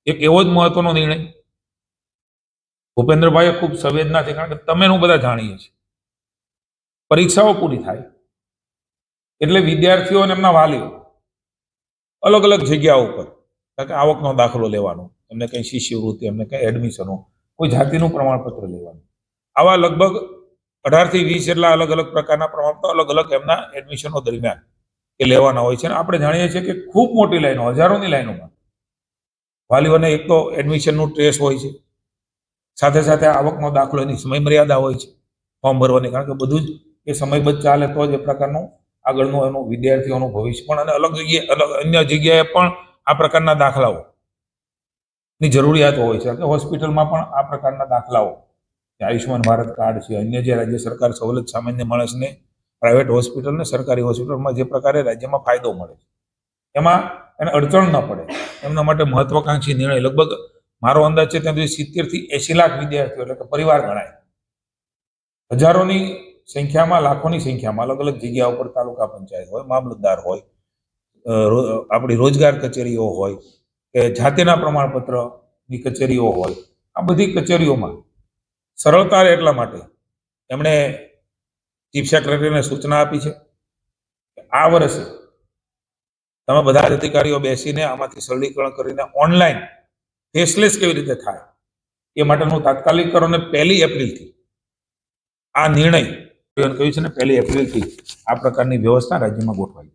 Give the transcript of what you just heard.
એક એવો જ મહત્વનો નિર્ણય ભૂપેન્દ્રભાઈએ ખૂબ સંવેદનાથી, કારણ કે તમે હું બધા જાણીએ છીએ, પરીક્ષાઓ પૂરી થાય એટલે વિદ્યાર્થીઓ અને એમના વાલીઓ અલગ અલગ જગ્યાઓ ઉપર, કારણ કે આવકનો દાખલો લેવાનો, એમને કંઈ શિષ્યવૃત્તિ, એમને કંઈ એડમિશનો, કોઈ જાતિનું પ્રમાણપત્ર લેવાનું, આવા લગભગ 18 થી 20 જેટલા અલગ અલગ પ્રકારના પ્રમાણપત્રો અલગ અલગ એમના એડમિશનો દરમિયાન એ લેવાના હોય છે. અને આપણે જાણીએ છીએ કે ખૂબ મોટી લાઈનો, હજારોની લાઈનોમાં વાલીઓને એક તો એડમિશનનું સ્ટ્રેસ હોય છે, સાથે સાથે આવકનો દાખલો, એની સમય મર્યાદા હોય છે ફોર્મ ભરવાની, કારણ કે બધું જ એ સમયબદ્ધ ચાલે તો જ એ પ્રકારનું આગળનું એનું વિદ્યાર્થીઓનું ભવિષ્ય પણ, અને અલગ જગ્યાએ અન્ય જગ્યાએ પણ આ પ્રકારના દાખલાઓની જરૂરિયાત હોય છે. કે હોસ્પિટલમાં પણ આ પ્રકારના દાખલાઓ, આયુષ્યમાન ભારત કાર્ડ છે, અન્ય જે રાજ્ય સરકાર સવલત સામાન્ય માણસને પ્રાઇવેટ હોસ્પિટલ ને સરકારી હોસ્પિટલમાં જે પ્રકારે રાજ્યમાં ફાયદો મળે છે, એમાં એને અડચણ ન પડે એમના માટે મહત્વાકાંક્ષી નિર્ણય. લગભગ મારો અંદાજ છે ત્યાં સુધી 70 થી 80 લાખ વિદ્યાર્થીઓ, એટલે કે પરિવાર ગણાય, હજારોની સંખ્યામાં, લાખોની સંખ્યામાં અલગ અલગ જગ્યા ઉપર તાલુકા પંચાયત હોય, મામલતદાર હોય, આપણી રોજગાર કચેરીઓ હોય, કે જાતિના પ્રમાણપત્રની કચેરીઓ હોય, આ બધી કચેરીઓમાં સરળતા રહે એટલા માટે એમણે ચીફ સેક્રેટરીને સૂચના આપી છે કે આ વર્ષે તમે બધા જ અધિકારીઓ બેસીને આમાંથી સરળીકરણ કરીને ઓનલાઈન ફેસલેસ કેવી રીતે થાય એ માટેનું તાત્કાલિક કરો. અને 1 એપ્રિલથી આ નિર્ણય કહ્યું છે ને, 1 એપ્રિલથી આ પ્રકારની વ્યવસ્થા રાજ્યમાં ગોઠવાઈ.